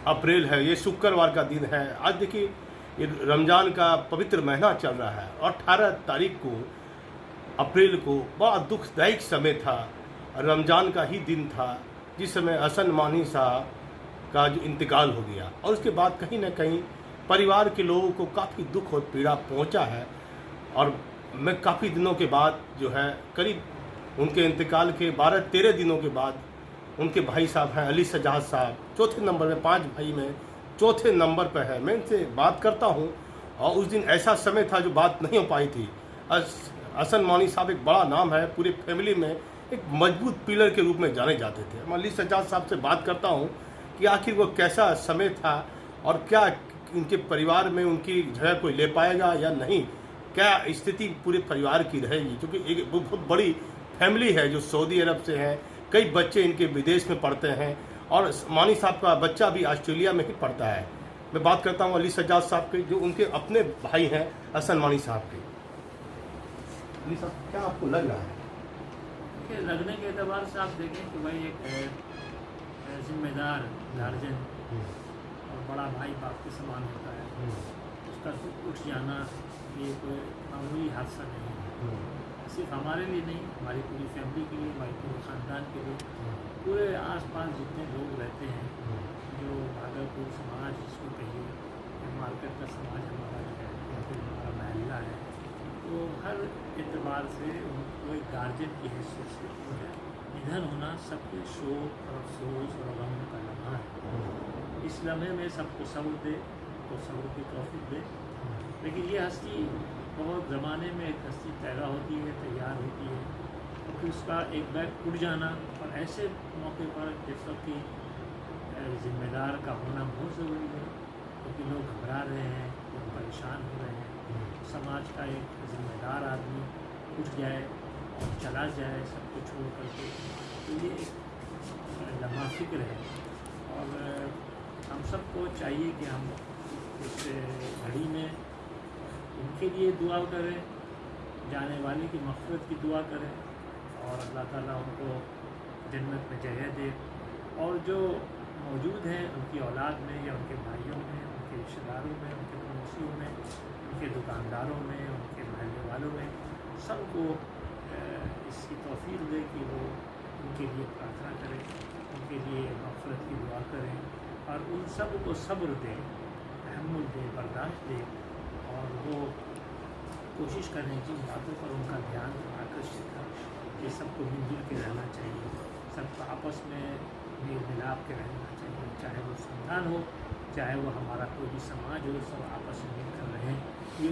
अप्रैल है, ये शुक्रवार का दिन है। आज देखिए ये रमज़ान का पवित्र महीना चल रहा है और 18 तारीख को अप्रैल को बड़ा दुखदायक समय था। रमज़ान का ही दिन था जिस समय हसन मानी साहब का जो इंतकाल हो गया और उसके बाद कहीं ना कहीं परिवार के लोगों को काफ़ी दुख और पीड़ा पहुंचा है। और मैं काफ़ी दिनों के बाद जो है करीब उनके इंतकाल के 12-13 दिनों के बाद उनके भाई साहब हैं अली सजाद साहब, चौथे नंबर में, 5 भाई में चौथे नंबर पर है। मैं इनसे बात करता हूं और उस दिन ऐसा समय था जो बात नहीं हो पाई थी। हसन मानी साहब एक बड़ा नाम है, पूरी फैमिली में एक मजबूत पिलर के रूप में जाने जाते थे। मैं अली सजाद साहब से बात करता हूं कि आखिर वो कैसा समय था और क्या इनके परिवार में उनकी जगह कोई ले पाएगा या नहीं, क्या स्थिति पूरे परिवार की रहेगी, क्योंकि एक बहुत बड़ी फैमिली है जो सऊदी अरब से है। कई बच्चे इनके विदेश में पढ़ते हैं और मानी साहब का बच्चा भी ऑस्ट्रेलिया में ही पढ़ता है। मैं बात करता हूँ अली सज्जाद साहब के, जो उनके अपने भाई हैं हसन मानी साहब के। अली साहब, क्या आपको लग रहा है? लगने के एतबार से आप देखें कि भाई एक जिम्मेदार गार्जियन और बड़ा भाई बाप के समान होता है, उसका उठ जाना ये कोई मामूली हादसा नहीं है। सिर्फ हमारे लिए नहीं, हमारी पूरी फैमिली के लिए, हमारे पूरे ख़ानदान के लिए, पूरे आसपास जितने लोग रहते हैं, जो भागलपुर समाज जिसको कहिए, मार्केट का समाज हमारा है या फिर हमारा महल्ला है, तो हर एतबार से उनको एक गार्जियन की हैसियत से जो है निधन होना सबके शोक और अफसोस और गम का लम्हा है। इस लम्हे में सबको सब्र दे तो सब्र की तौफीक दे। लेकिन ये हस्ती बहुत ज़माने में एक हस्ती पैदा होती है, तैयार होती है, और फिर उसका एक बैग उड़ जाना, और ऐसे मौके पर जैसा कि जिम्मेदार का होना बहुत ज़रूरी है, क्योंकि लोग घबरा रहे हैं, लोग परेशान हो रहे हैं। समाज का एक जिम्मेदार आदमी उठ जाए और चला जाए सबको छोड़ करके, तो ये एक लम्हा फ़िक्र है। और हम सबको चाहिए कि हम इस घड़ी में उनके लिए दुआ करें, जाने वाले की मग़फ़िरत की दुआ करें, और अल्लाह ताला उनको जन्नत में जगह दे। और जो मौजूद हैं उनकी औलाद में या उनके भाइयों में, उनके रिश्तेदारों में, उनके पड़ोसियों में, उनके दुकानदारों में, उनके महल्ले वालों में, सबको इसकी तौफ़ीक़ दे कि वो उनके लिए प्रार्थना करें, उनके लिए मग़फ़िरत की दुआ करें, और उन सब को सब्र दे, तहम्मुल दे, बर्दाश्त दे, और वो कोशिश करें जिन बातों पर उनका ध्यान आकर्षित है कि सबको मिलजुल के रहना चाहिए, सबको आपस में मेल मिलाप के रहना चाहिए, चाहे वो संतान हो, चाहे वो हमारा कोई भी समाज हो, सब आपस में मिलकर रहें। ये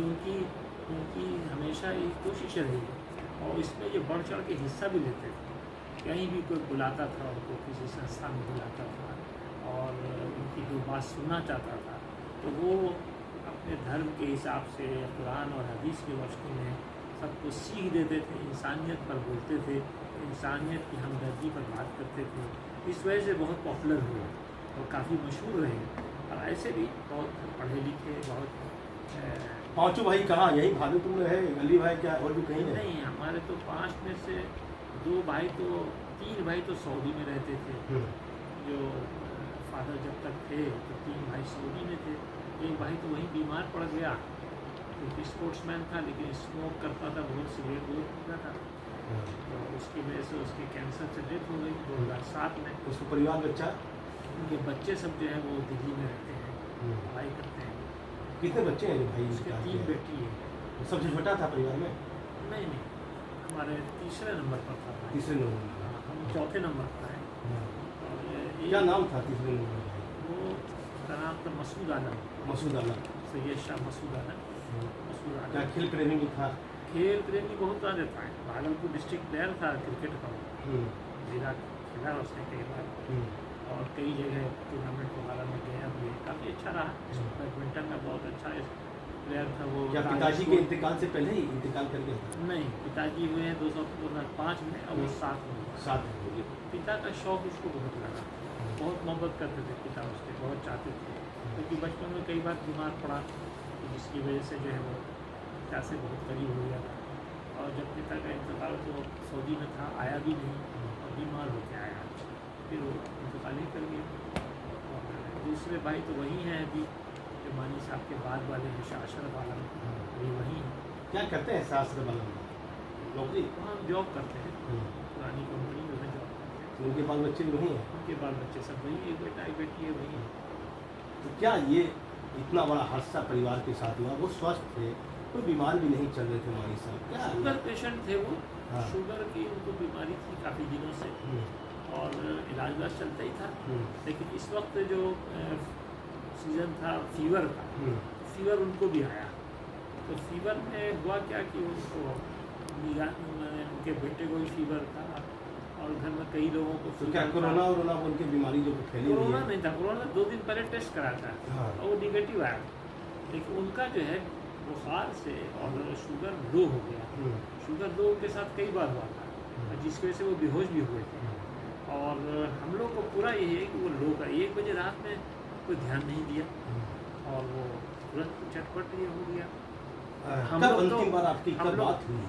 उनकी हमेशा ये कोशिश रही है, और इसमें ये बढ़ चढ़ के हिस्सा भी लेते थे। कहीं भी कोई बुलाता था, उनको किसी संस्था में बुलाता था और उनकी जो बात सुनना चाहता था, तो वो अपने धर्म के हिसाब से कुरान और हदीस के रोशनी में सबको सीख देते थे, इंसानियत पर बोलते थे, इंसानियत की हमदर्दी पर बात करते थे। इस वजह से बहुत पॉपुलर हुए और काफ़ी मशहूर रहे। और ऐसे भी बहुत पढ़े लिखे, बहुत पाँचों भाई कहाँ, यही भागलपुर में है? अली भाई क्या और भी कहीं नहीं? हमारे तो 5 में से 2 भाई तो 3 भाई तो सऊदी में रहते थे। जो फादर जब तक थे तो 3 भाई सऊदी में थे। एक भाई तो वहीं बीमार पड़ गया, क्योंकि स्पोर्ट्समैन था लेकिन स्मोक करता था, बहुत सिगरेट बहुत पीता था, तो उसकी वजह से उसके कैंसर से डेथ हो गई 2007 में। उसको परिवार बच्चा, उनके बच्चे सब जो हैं वो दिल्ली में रहते हैं, पढ़ाई करते हैं। कितने बच्चे हैं जो भाई? उसके 3 बेटी है। सबसे छोटा था परिवार में? नहीं, हमारे तीसरे नंबर पर था भाई। तीसरे नंबर पर? हम चौथे नंबर पर हैं। और क्या नाम था तीसरे नंबर पर? वो उसका नाम था मसूद आलम। मसूद आलम, सैयद शाह मसूद आलम। मसूद आलम क्या खेल प्रेमी भी था? खेल प्रेमी बहुत ज़्यादा था। भागलपुर डिस्ट्रिक्ट प्लेयर था क्रिकेट का, जिला खेला उसने कई बार, और कई जगह टूर्नामेंट वगैरह में गया भी, काफ़ी अच्छा रहा। बैडमिंटन में बहुत अच्छा प्लेयर था वो। क्या पिताजी के इंतकाल से पहले ही इंतकाल कर गया था? नहीं, पिताजी हुए हैं 2005 में और वो 7 में। 7 में। पिता का शौक़ उसको बहुत लगा, बहुत मोहब्बत करते थे पिता उसके, बहुत चाहते थे, क्योंकि बचपन में कई बार बीमार पड़ा, तो जिसकी वजह से जो है वो पिता से बहुत करीब हो गया था। और जब पिता का इंतकाल तो सऊदी में था, आया भी नहीं और बीमार होकर आया, फिर वो इंतकाल ही कर गया। और दूसरे भाई तो वही हैं अभी, जो मानी साहब के बाद वाले हैं, शाह आलम अभी वही हैं। क्या करते हैं शास्त्र वाला नौकरी? वहाँ जॉब करते हैं, पुरानी कंपनी में जॉब करते हैं। तो उनके बाल बच्चे भी वही हैं? उनके बाल बच्चे सब वही, एक बेटा एक बेटी है, वही है। तो क्या ये इतना बड़ा हादसा परिवार के साथ हुआ? वो स्वस्थ थे, कोई बीमार भी नहीं चल रहे थे मानी साहब, क्या? शुगर पेशेंट थे वो। हाँ। शुगर की उनको बीमारी थी काफ़ी दिनों से, और इलाज चलता ही था। लेकिन इस वक्त जो सीज़न था फीवर का, फीवर उनको भी आया। तो फीवर में हुआ क्या कि उनको उनके बेटे को भी फीवर था, और घर में कई लोगों को तो क्या कोरोना वोरोना उनकी बीमारी जो फैली हुई कोरोना है? नहीं था, कोरोना 2 दिन पहले टेस्ट करा था, हाँ। और वो निगेटिव आया। लेकिन उनका जो है बुखार से और शुगर लो हो गया। शुगर लो के साथ कई बार हुआ था, जिसकी वजह से वो बेहोश भी हुए थे। और हम लोग को पूरा यही है कि वो लो का 1 बजे रात में कोई ध्यान नहीं दिया, और वो तुरंत झटपट ये हो गया। कब अंतिम बार आपकी कब बात हुई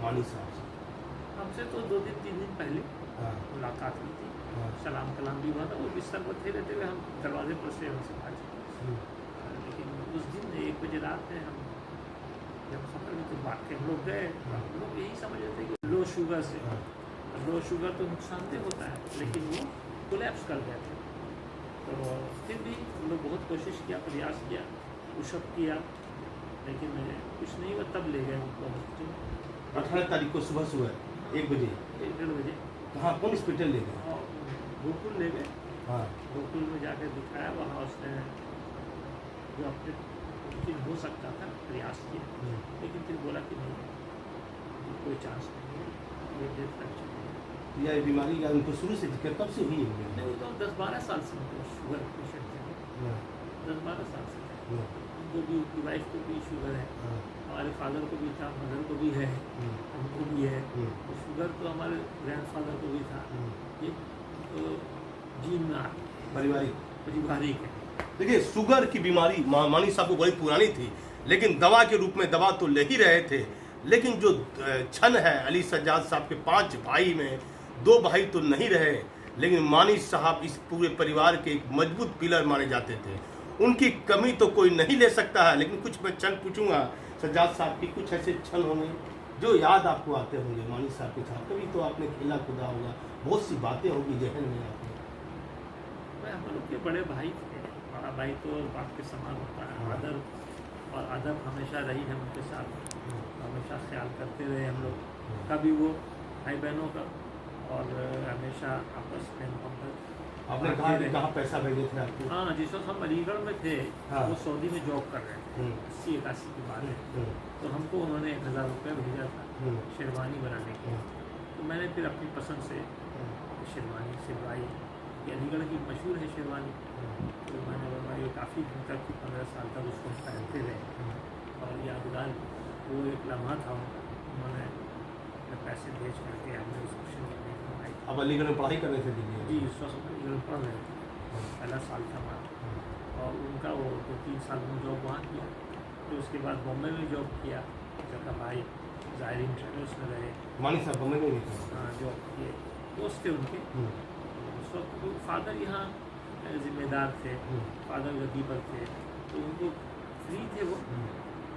मानी साहब से? हमसे तो 2 दिन 3 दिन पहले हाँ। मुलाकात हुई थी, हाँ। सलाम कलाम भी हुआ था। वो बिस्तर पर थे रहते हुए हम दरवाजे पर से उनसे बात। लेकिन उस दिन 1 बजे रात में हम जब सफर में तो बात के हम लोग गए, हम लोग यही समझ रहे थे कि लो शुगर से, लो शुगर तो नुकसानदेह होता है, लेकिन वो कोलैप्स कर गए थे। तो फिर भी हम लोग बहुत कोशिश किया, प्रयास किया, पुशअप किया, लेकिन कुछ नहीं हुआ। तब ले गए उनको हॉस्पिटल। 18 तारीख को सुबह 1 बजे? 1-1:30 बजे। कहाँ, कौन हॉस्पिटल ले गए? और गोकुल ले गए। हाँ। गोकुल में जाकर दिखाया, वहाँ उसने जो अपने मुमकिन हो सकता था प्रयास किया, लेकिन फिर बोला कि नहीं, कोई चांस नहीं है, ये डेथ तक चलेगी। यह बीमारी या उनको शुरू से दिक्कत कब से हुई है? नहीं, वो तो 10-12 साल से उनको शुगर पेशेंट थे, 10-12 साल से थे। उनको भी, उनकी वाइफ को भी शुगर है, हमारे फादर को भी था, मदर को भी है, हमको भी है। तो शुगर तो हमारे ग्रैंडफादर को भी था। ये तो जीन में पारिवारिक है। देखिए, शुगर की बीमारी मानी साहब को बड़ी पुरानी थी, लेकिन दवा के रूप में दवा तो ले ही रहे थे। लेकिन जो क्षण है, अली सज्जाद साहब के 5 भाई में 2 भाई तो नहीं रहे, लेकिन मानी साहब इस पूरे परिवार के एक मजबूत पिलर माने जाते थे। उनकी कमी तो कोई नहीं ले सकता है। लेकिन कुछ मैं क्षण पूछूंगा सज्जाद साहब की, कुछ ऐसे क्षण होंगे जो याद आपको आते होंगे मानी साहब के साथ? कभी तो आपने खेला कूदा होगा, बहुत सी बातें होगी जहन में आपके। हम लोग के बड़े भाई थे, बड़ा भाई तो बाप के समान होता है। आदर और अदब हमेशा रही है उनके साथ, हमेशा ख्याल करते रहे हम लोग, कभी वो भाई बहनों का, और हमेशा आपस में मोहब्बत। आपने कहा कि कहाँ पैसा भेजे थे आपको? हाँ, जिस वक्त हम अलीगढ़ में थे, हाँ। वो सऊदी में जॉब कर रहे थे, 80-81 की बात है। तो हमको उन्होंने 1000 रुपये भेजा था शेरवानी बनाने के। तो मैंने फिर अपनी पसंद से शेरवानी सिलवाई। ये अलीगढ़ की मशहूर है शेरवानी। तो मैंने बनवाई, काफ़ी दिन तक 15 साल तक उसको पहनते रहे, और यादगार वो एक लम्हा था उनका। उन्होंने पैसे भेज करके हमने उस ऑप्शन में बनवाई। अब अलीगढ़ में पढ़ाई कर रहे थे दिल्ली? जी, उस वक्त अलीगढ़ पढ़ रहे थे, पहला साल था हमारा। और उनका वो 2-3 साल में जॉब वहाँ किया। फिर उसके बाद बॉम्बे में जॉब किया, जगह भाई ज़ायरीन ट्रेवल्स में रहे। मानी साहब बम्बई में नहीं थे? हाँ, जॉब किए, दोस्त थे उनके। उस वक्त तो फादर यहाँ ज़िम्मेदार थे, फादर गद्दी पर थे, तो उनको फ्री थे, वो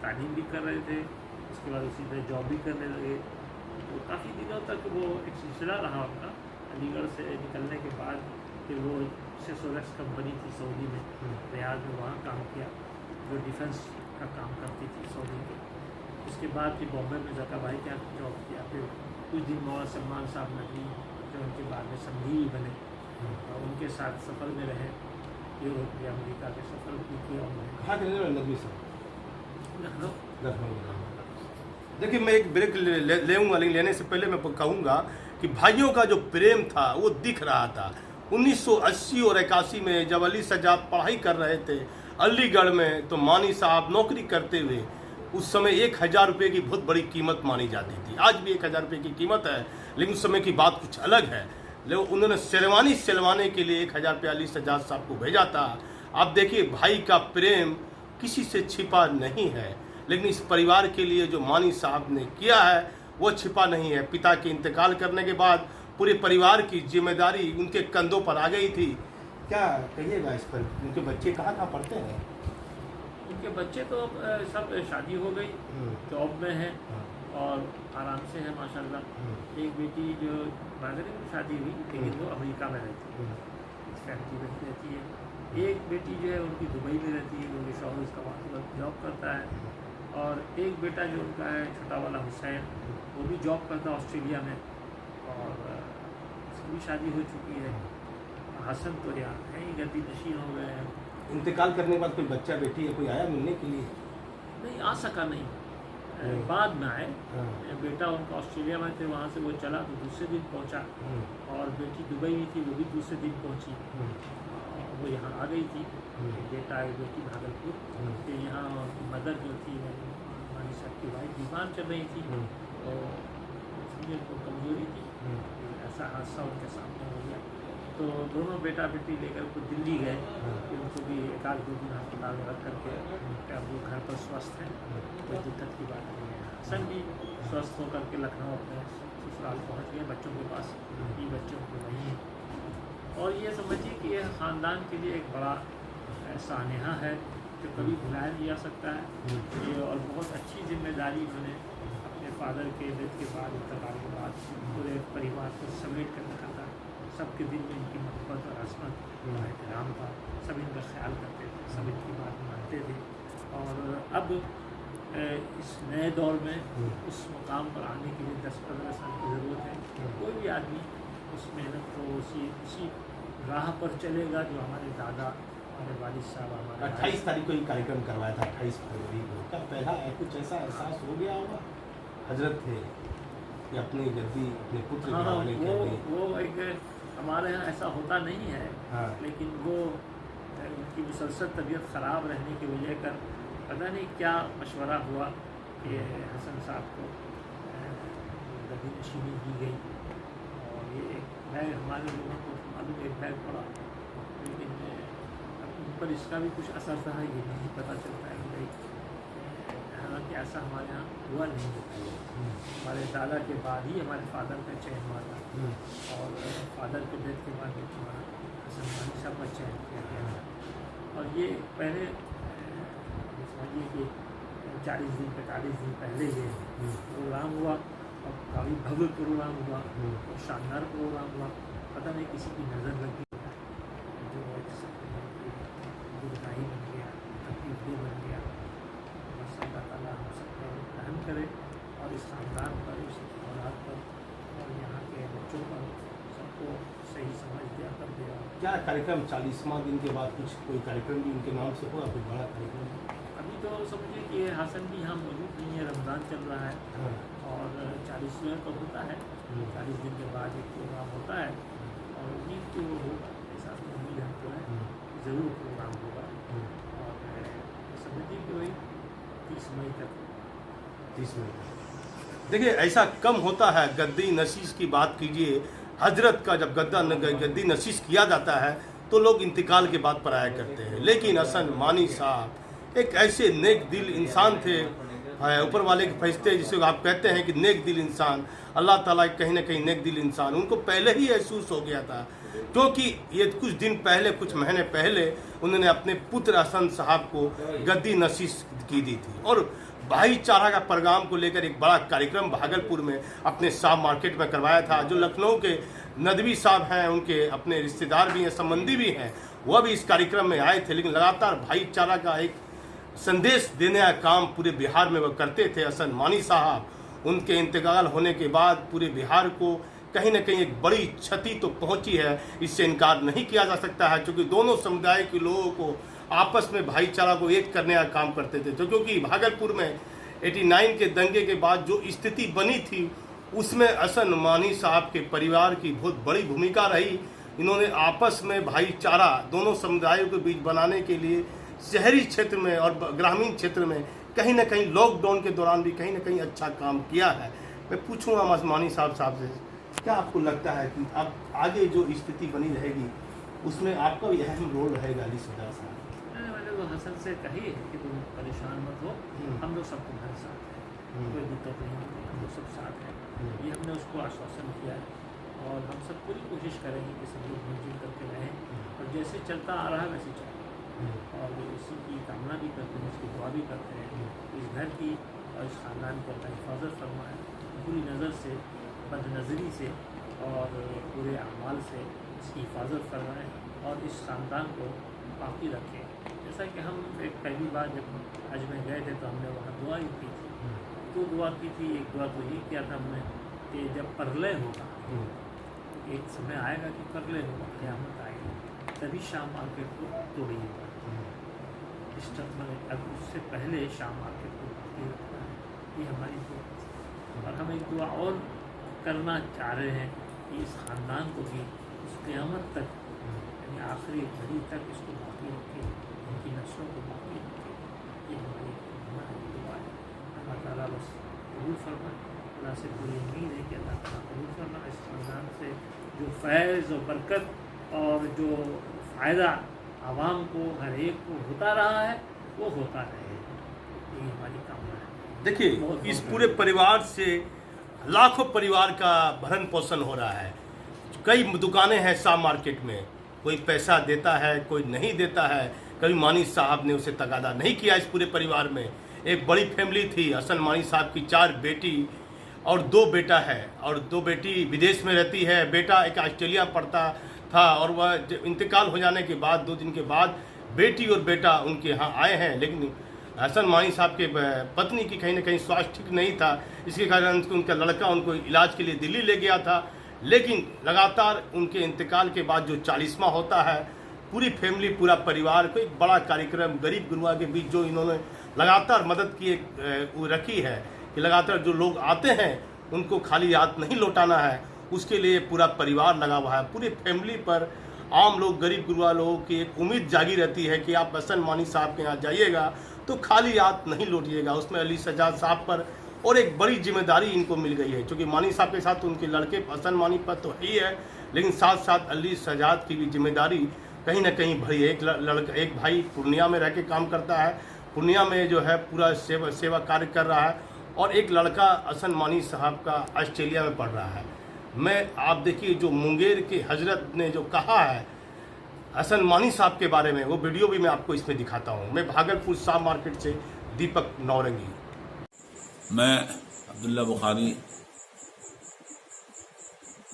तालीम भी कर रहे थे, उसके बाद उसी तरह जॉब भी करने लगे। तो काफ़ी दिनों तक वो एक सिलसिला रहा उनका। अलीगढ़ से निकलने के बाद फिर वो सेसोरेक्स कंपनी थी सऊदी में, रियाद में, वहाँ काम किया, जो डिफेंस का काम करती थी सऊदी में। उसके बाद फिर बॉम्बे में जका भाई के यहाँ जॉब किया। फिर कुछ दिन मौलाना सलमान साहब नकवी, जो उनके बाद में संगी बने, और उनके साथ सफ़र में रहे, यूरोप या अमेरिका के सफ़र भी किया उन्होंने। कहाँ के रहने नकवी साहब? लखनऊ। देखिए, मैं एक ब्रेक लेऊंगा, लेकिन लेने से पहले मैं कहूँगा कि भाइयों का जो प्रेम था वो दिख रहा था। 1980 और 81 में जब अली सज्जाद पढ़ाई कर रहे थे अलीगढ़ में, तो मानी साहब नौकरी करते हुए, उस समय 1000 रुपये की बहुत बड़ी कीमत मानी जाती थी। आज भी 1000 रुपये की कीमत है, लेकिन उस समय की बात कुछ अलग है। लेकिन उन्होंने शेरवानी सिलवाने के लिए 1000 रुपया अली सज्जाद साहब को भेजा था। आप देखिए, भाई का प्रेम किसी से छिपा नहीं है, लेकिन इस परिवार के लिए जो मानी साहब ने किया है वो छिपा नहीं है। पिता के इंतकाल करने के बाद पूरे परिवार की जिम्मेदारी उनके कंधों पर आ गई थी। क्या कहिएगा इस पर? उनके बच्चे कहाँ पढ़ते हैं? उनके बच्चे तो अब सब शादी हो गई, जॉब में है और आराम से है माशाल्लाह। एक बेटी जो बांग्लादेश में शादी हुई लेकिन वो अमेरिका में रहती है, फैमिली में रहती है। एक बेटी जो है उनकी दुबई में रहती है, उनके शौहर उसका वहाँ जॉब करता है। और एक बेटा जो उनका है छोटा वाला हुसैन, वो भी जॉब करता है ऑस्ट्रेलिया में और उसकी भी शादी हो चुकी है। हसन तो यहाँ है ही, गद्दी नशीन हो गए हैं। इंतकाल करने के बाद कोई बच्चा बेटी या कोई आया मिलने के लिए? नहीं आ सका, नहीं बाद में आए। बेटा उनका ऑस्ट्रेलिया में थे, वहाँ से वो चला तो दूसरे दिन पहुँचा और बेटी दुबई में थी, वो भी दूसरे दिन पहुँची। वो यहाँ आ गई थी, बेटा एक बेटी भागलपुर। फिर यहाँ मदर जो थी हमारी सबकी वाइफ बीमार चल रही थी तो इसलिए उनको कमजोरी थी, ऐसा हादसा उनके सामने हो गया। तो दोनों बेटा बेटी लेकर को दिल्ली गए, फिर उनको भी 1-2 दिन अस्पताल में रख करके अब वो घर पर स्वस्थ हैं, कोई दिक्कत की बात नहीं है। हसन भी स्वस्थ होकर के लखनऊ अपने ससुराल पहुँच गए बच्चों के पास, ये बच्चों को वहीं है। और ये समझिए कि यह ख़ानदान के लिए एक बड़ा सानेहा है जो कभी भुलाया नहीं जा सकता है। ये और बहुत अच्छी जिम्मेदारी उन्होंने अपने फादर के डेथ के बाद, इंतकाल के बाद पूरे परिवार को समेट कर रखा था। सबके दिल में इनकी मोहब्बत और अज़मत और एहतराम था, सब इनका ख्याल करते थे, सब इनकी बात मानते थे। और अब इस नए दौर में उस मुकाम पर आने के लिए 10-15 साल की ज़रूरत है। कोई भी आदमी उस मेहनत को उसी राह पर चलेगा जो हमारे दादा, हमारे वालिद साहब, हमारे 28 तारीख को ये कार्यक्रम करवाया था, 28 फरवरी को। क्या पहला कुछ ऐसा एहसास हो गया होगा? हजरत थे कि अपनी गद्दी अपने पुत्र हाँ, के हवाले कर दी। वो एक हमारे यहाँ ऐसा होता नहीं है। हाँ। लेकिन वो उनकी मुसलसल तबीयत ख़राब रहने की वजह कर पता नहीं क्या मशवरा हुआ कि हसन साहब को गद्दी नशीनी दी गई। और ये एक बैग हमारे लोगों को मालूम, एक बैग पड़ा, लेकिन अब उन पर इसका भी कुछ असर था, ये नहीं पता चलता है कि भाई, हालांकि ऐसा हमारे यहाँ हुआ नहीं होता है। हमारे दादा के बाद ही हमारे फादर का चयन हुआ था और फादर के डेथ के बाद हमारा हसन मानी साहब का चयन किया गया था। और ये पहले समझिए कि 40 दिन 45 दिन पहले ये प्रोग्राम हुआ और काफ़ी भव्य प्रोग्राम हुआ और शानदार प्रोग्राम हुआ। पता नहीं किसी की नज़र लग गई जो दुर्गाही बन गया, तकलीफ बन गया। बस अल्लाह ताला हम सब पर रहम करे और इस ख़ानदान पर, इस औलाद पर और यहाँ के बच्चों पर सबको सही समझ दिया कर दिया। क्या कार्यक्रम 40वां दिन के बाद कुछ कोई कार्यक्रम भी उनके नाम से होगा, कोई बड़ा कार्यक्रम? अभी तो समझिए कि हसन भी यहाँ मौजूद नहीं है, रमज़ान चल रहा है और 40वें तो होता है, 40 दिन के बाद एक प्रोग्राम होता है और उम्मीद तो होगा, ऐसा उम्मीद हमको है ज़रूर प्रोग्राम होगा। और समझिए कि वही 30 मई तक। 30 मई। देखिए ऐसा कम होता है। गद्दी नशीस की बात कीजिए, हजरत का जब गद्दी नशीस किया जाता है तो लोग इंतकाल के बाद पराया करते हैं, लेकिन हसन मानी साहब एक ऐसे नेक दिल इंसान थे। ऊपर वाले के फरिश्ते जिसे आप कहते हैं कि नेक दिल इंसान, अल्लाह ताला कहीं ना कहीं नेक दिल इंसान, उनको पहले ही महसूस हो गया था, क्योंकि ये कुछ दिन पहले, कुछ महीने पहले उन्होंने अपने पुत्र हसन साहब को गद्दी नशीस की दी थी। और भाईचारा का पैगाम को लेकर एक बड़ा कार्यक्रम भागलपुर में अपने शाह मार्केट में करवाया था। जो लखनऊ के नदवी साहब हैं, उनके अपने रिश्तेदार भी हैं, संबंधी भी हैं, वह भी इस कार्यक्रम में आए थे। लेकिन लगातार भाईचारा का एक संदेश देने का काम पूरे बिहार में वह करते थे हसन मानी साहब। उनके इंतकाल होने के बाद पूरे बिहार को कहीं ना कहीं एक बड़ी क्षति तो पहुंची है, इससे इनकार नहीं किया जा सकता है, क्योंकि दोनों समुदाय के लोगों को आपस में भाईचारा को एक करने का काम करते थे। तो क्योंकि भागलपुर में 89 के दंगे के बाद जो स्थिति बनी थी उसमें हसन मानी साहब के परिवार की बहुत बड़ी भूमिका रही। इन्होंने आपस में भाईचारा दोनों समुदायों के बीच बनाने के लिए शहरी क्षेत्र में और ग्रामीण क्षेत्र में कहीं ना कहीं लॉकडाउन के दौरान भी कहीं ना कहीं अच्छा काम किया है। मैं पूछूंगा मानी साहब से, क्या आपको लगता है कि अब आगे जो स्थिति बनी रहेगी उसमें आपका भी अहम रोल रहेगा? अली सरदार साहब, मैंने तो हसन से कही है कि तुम परेशान मत हो, हम लोग सब तुम्हारे साथ हैं, कोई दिक्कत नहीं होगी, हम लोग सब साथ हैं। ये हमने उसको आश्वासन किया है और हम सब पूरी कोशिश करेंगे कि सब लोग मिलजुल करके रहें और जैसे चलता आ रहा है वैसे चले और इसी की कामना भी करते हैं, इसकी दुआ भी करते हैं इस घर की और इस ख़ानदान को अल्लाह हिफाजत फरमाए, बुरी नज़र से, बदनज़री से और बुरे अमाल से इसकी हिफाजत फरमाए और इस ख़ानदान को बाकी रखें। जैसा कि हम एक पहली बार जब हज में गए थे तो हमने वहाँ दुआ ही की थी, तो दुआ की थी। एक दुआ तो ये किया था हमने कि जब प्रलय होगा, एक समय आएगा कि प्रलय होगा, क़यामत आएगी, तभी शाम मार्केट को तोड़िएगा। इस मतलब अब उससे पहले शाम मार्केट को बाकी रखना है, ये हमारी दुआ थी। और हम एक दुआ और करना चाह रहे हैं कि इस ख़ानदान को भी इस क़यामत तक यानी आखिरी घड़ी तक इसको बाकी रखें, इनकी नस्लों को बाकी रखें, ये हमारी दुआ है। अल्लाह ताला बस कबूल फरमाए। अल्लाह से पूरी उम्मीद है कि अल्लाह ताला कबूल फरमाए। इस ख़ानदान से जो फैज़ और बरकत और जो फ़ायदा आवाम को हर एक को होता रहा है वो होता रहे, यही हमारी कामना है। देखिए, इस पूरे परिवार से लाखों परिवार का भरण पोषण हो रहा है। कई दुकानें हैं शाम मार्केट में, कोई पैसा देता है, कोई नहीं देता है। कभी मानी साहब ने उसे तगादा नहीं किया। इस पूरे परिवार में एक बड़ी फैमिली थी। हसन मानी साहब की 4 बेटी और 2 बेटा है, और 2 बेटी विदेश में रहती है। बेटा एक ऑस्ट्रेलिया पढ़ता था और वह इंतकाल हो जाने के बाद 2 दिन के बाद बेटी और बेटा उनके यहाँ आए हैं। लेकिन हसन मानी साहब के पत्नी की कहीं ना कहीं स्वास्थ्य ठीक नहीं था, इसके कारण उनका लड़का उनको इलाज के लिए दिल्ली ले गया था। लेकिन लगातार उनके इंतकाल के बाद जो 40वां होता है, पूरी फैमिली, पूरा परिवार को एक बड़ा कार्यक्रम गरीब गुरबा के बीच जो इन्होंने लगातार मदद की रखी है कि लगातार जो लोग आते हैं उनको खाली हाथ नहीं लौटाना है, उसके लिए पूरा परिवार लगा हुआ है। पूरी फैमिली पर आम लोग, गरीब गुरबा लोगों की एक उम्मीद जागी रहती है कि आप हसन मानी साहब के यहाँ जाइएगा तो खाली हाथ नहीं लौटिएगा। उसमें अली सजाद साहब पर और एक बड़ी जिम्मेदारी इनको मिल गई है, क्योंकि मानी साहब के साथ उनके लड़के हसन मानी पर तो ही है, लेकिन साथ साथ अली सजाद की भी जिम्मेदारी कहीं ना कहीं भरी है। एक भाई पूर्णिया में रह के काम करता है, पूर्णिया में जो है पूरा सेवा कार्य कर रहा है, और एक लड़का हसन मानी साहब का ऑस्ट्रेलिया में पढ़ रहा है। आप देखिए जो मुंगेर के हजरत ने जो कहा है हसन मानी साहब के बारे में, वो वीडियो भी मैं आपको इसमें दिखाता हूँ। मैं भागलपुर शाम मार्केट से दीपक नौरंगी। मैं अब्दुल्ला बुखारी,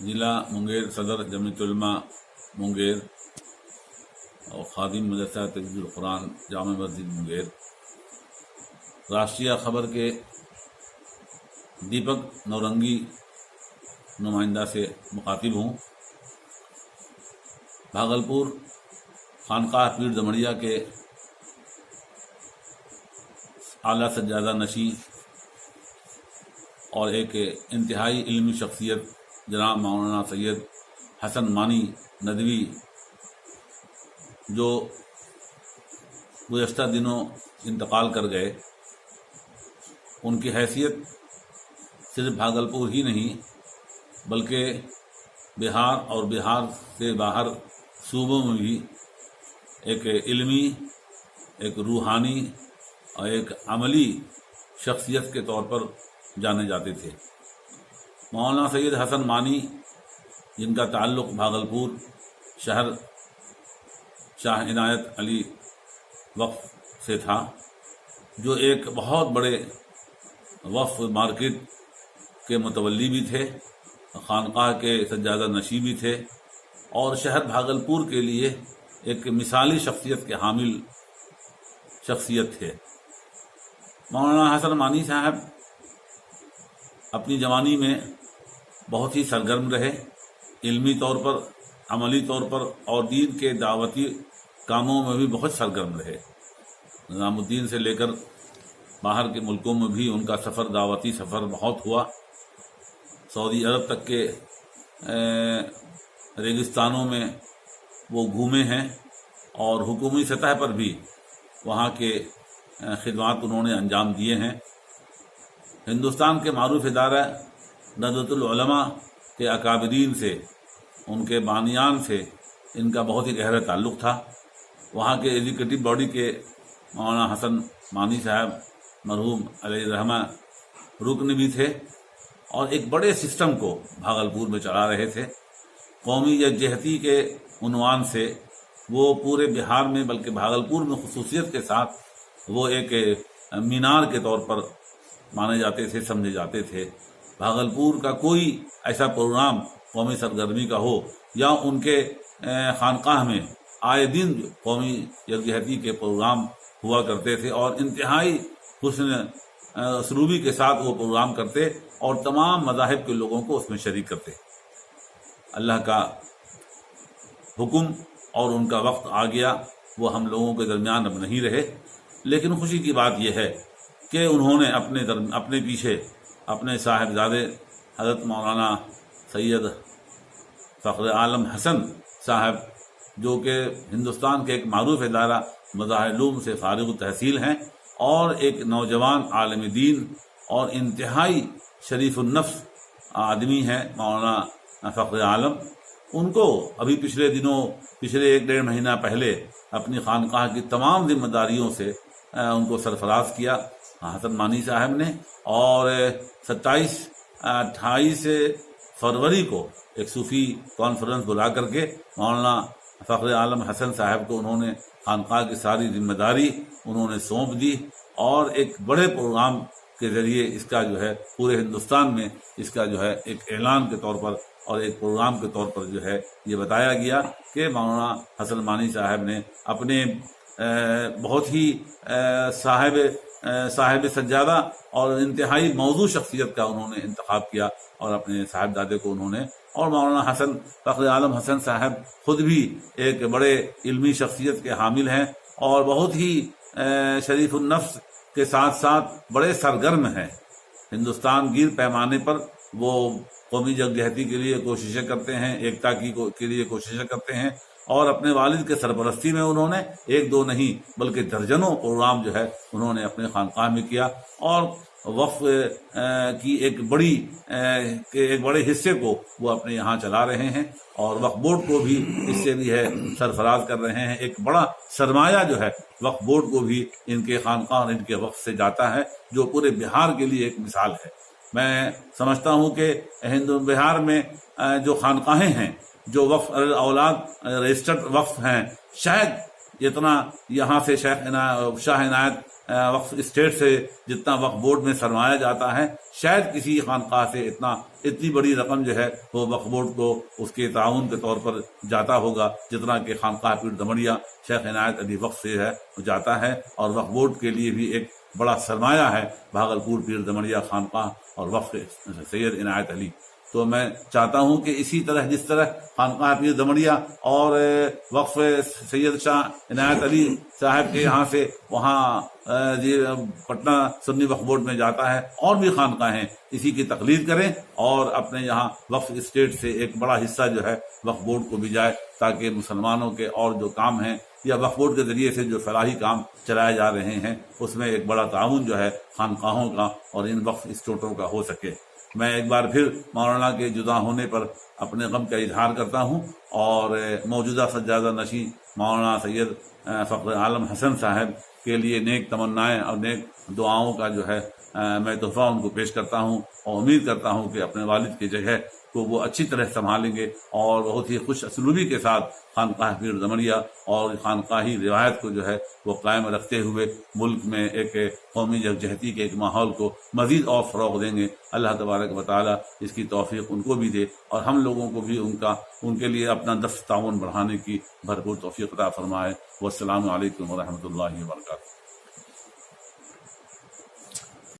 ज़िला मुंगेर, सदर जमीयत उलमा मुंगेर और खादिम मदरसा तफसीरुल कुरान जामा मस्जिद मुंगेर, राष्ट्रीय खबर के दीपक नौरंगी नुमाइंदा से मुखातिब हूँ। भागलपुर खानकाह पीर दमड़िया के आला सज्जादा नशी और एक इंतहाई इल्मी शख्सियत जनाब मौलाना सैयद हसन मानी नदवी, जो गुज़श्ता दिनों इंतकाल कर गए, उनकी हैसियत सिर्फ भागलपुर ही नहीं बल्कि बिहार और बिहार से बाहर सूबों में भी एक इल्मी, एक रूहानी और एक अमली शख्सियत के तौर पर जाने जाते थे। मौलाना सैयद हसन मानी, जिनका ताल्लुक़ भागलपुर शहर शाह इनायत अली वक्फ से था, जो एक बहुत बड़े वक्फ मार्केट के मुतवल्ली भी थे, खानकाह के सज्जादा नशी भी थे और शहर भागलपुर के लिए एक मिसाली शख्सियत के हामिल शख्सियत थे। मौलाना हसन मानी साहब अपनी जवानी में बहुत ही सरगर्म रहे, इल्मी तौर पर, अमली तौर पर और दीन के दावती कामों में भी बहुत सरगर्म रहे। निज़ामुद्दीन से लेकर बाहर के मुल्कों में भी उनका सफ़र, दावती सफ़र बहुत हुआ। सऊदी अरब तक के रेगिस्तानों में वो घूमे हैं और हुकूमी सतह पर भी वहाँ के खिदमात उन्होंने अंजाम दिए हैं। हिंदुस्तान के मारूफ इदारा नदवतुल उलमा के अकाबरीन से, उनके बानियान से इनका बहुत ही गहरा ताल्लुक़ था। वहाँ के एग्जीक्यूटिव बॉडी के मौलाना हसन मानी साहब मरहूम अलैहि रहमा रुकन भी थे और एक बड़े सिस्टम को भागलपुर में चला रहे थे। कौमी यकजहती के उन्वान से वो पूरे बिहार में बल्कि भागलपुर में खुसूसियत के साथ वो एक मीनार के तौर पर माने जाते थे, समझे जाते थे। भागलपुर का कोई ऐसा प्रोग्राम कौमी सरगर्मी का हो या उनके खानकाह में आए दिन कौमी यकजहती के प्रोग्राम हुआ करते थे और इंतहाई हुस्न उसलूबी के साथ वो प्रोग्राम करते और तमाम मज़ाहिब के लोगों को उसमें शरीक करते। अल्लाह का हुक्म और उनका वक्त आ गया, वो हम लोगों के दरमियान अब नहीं रहे। लेकिन खुशी की बात यह है कि उन्होंने अपने पीछे अपने साहिबजादे हज़रत मौलाना सैयद फ़ख्र आलम हसन साहब, जो कि हिंदुस्तान के एक मारूफ इदारा मज़ाहिर से फ़ारिग़ तहसील हैं और एक नौजवान आलिम दीन और इंतहाई शरीफ़ुन्नफ्स आदमी हैं मौलाना फ़ख्र आलम। उनको अभी पिछले 1-1.5 महीना पहले अपनी खानकाह की तमाम जिम्मेदारियों से उनको सरफराज किया हसन मानी साहब ने और 27-28 फरवरी को एक सूफ़ी कॉन्फ्रेंस बुला करके मौलाना फ़ख्र आलम हसन साहब को उन्होंने खानकाह की सारी जिम्मेदारी उन्होंने सौंप दी और एक बड़े प्रोग्राम के ज़रिए इसका जो है पूरे हिंदुस्तान में इसका जो है एक ऐलान के तौर पर और एक प्रोग्राम के तौर पर जो है ये बताया गया कि मौलाना हसन मानी साहब ने अपने बहुत ही साहिब सज्जादा और इंतहाई मौजू शख्सियत का उन्होंने इंतखाब किया और अपने साहिबजादे को उन्होंने, और मौलाना हसन फ़ख्र आलम हसन साहब खुद भी एक बड़े इल्मी शख्सियत के हामिल हैं और बहुत ही शरीफुन्नफ्स के साथ साथ बड़े सरगर्म हैं। हिंदुस्तान गिर पैमाने पर वो कौमी यकजहती के लिए कोशिशें करते हैं, एकता के लिए कोशिशें करते हैं और अपने वालिद के सरपरस्ती में उन्होंने 1-2 नहीं बल्कि दर्जनों प्रोग्राम जो है उन्होंने अपने खानकाह में किया और वक्फ की एक बड़े हिस्से को वो अपने यहाँ चला रहे हैं और वक्फ बोर्ड को भी इससे भी है सरफराज कर रहे हैं। एक बड़ा सरमाया जो है वक्फ बोर्ड को भी इनके खानकाह और इनके वक्फ से जाता है, जो पूरे बिहार के लिए एक मिसाल है। मैं समझता हूँ कि बिहार में जो खानकाहें हैं, जो वक्फ औलाद रजिस्टर्ड वक्फ हैं, शायद इतना यहाँ से शाह इनायत वक्फ स्टेट से जितना वक्फ बोर्ड में सरमाया जाता है, शायद किसी खानकाह से इतनी बड़ी रकम जो है वो वक्फ बोर्ड को उसके ताउन के तौर पर जाता होगा जितना कि खानकाह पीर दमड़िया शेख इनायत अली वक्फ से है जाता है। और वक्फ बोर्ड के लिए भी एक बड़ा सरमाया है भागलपुर पीर दमड़िया खानकाह और वक्फ सैयद इनायत अली। तो मैं चाहता हूं कि इसी तरह जिस तरह खानकाह पीर दमड़िया और वक्फ सैयद शाह इनायत अली साहब के यहाँ से वहाँ पटना सुन्नी वक्फ बोर्ड में जाता है, और भी खानकाहें इसी की तकलीद करें और अपने यहाँ वक्फ स्टेट से एक बड़ा हिस्सा जो है वक्फ बोर्ड को भी जाए, ताकि मुसलमानों के और जो काम हैं या वक्फ बोर्ड के जरिए से जो फलाही काम चलाए जा रहे हैं उसमें एक बड़ा ताउन जो है खानकाहों का और इन वक्फ स्टेटों का हो सके। मैं एक बार फिर मौलाना के जुदा होने पर अपने गम का इजहार करता हूँ और मौजूदा सज्जादा नशी मौलाना सैयद फ़ख्र आलम हसन साहब के लिए नेक तमन्नाएं और नेक दुआओं का जो है मैं तोहफा उनको पेश करता हूँ और उम्मीद करता हूँ कि अपने वालिद की जगह को वो अच्छी तरह संभालेंगे और बहुत ही खुश असलूबी के साथ खानकाह पीर दमड़िया और खानकाही रिवायत को जो है वो कायम रखते हुए मुल्क में एक कौमी यकजहती के एक माहौल को मज़ीद और फ़रोग़ देंगे। अल्लाह तबारक व तआला इसकी तौफ़ीक़ उनको भी दे और हम लोगों को भी उनके लिए अपना दफ़्त ताउन बढ़ाने की भरपूर तौफ़ीक़ अता फ़रमाए। वस्सलामु अलैकुम व रहमतुल्लाहि व बरकातुहू।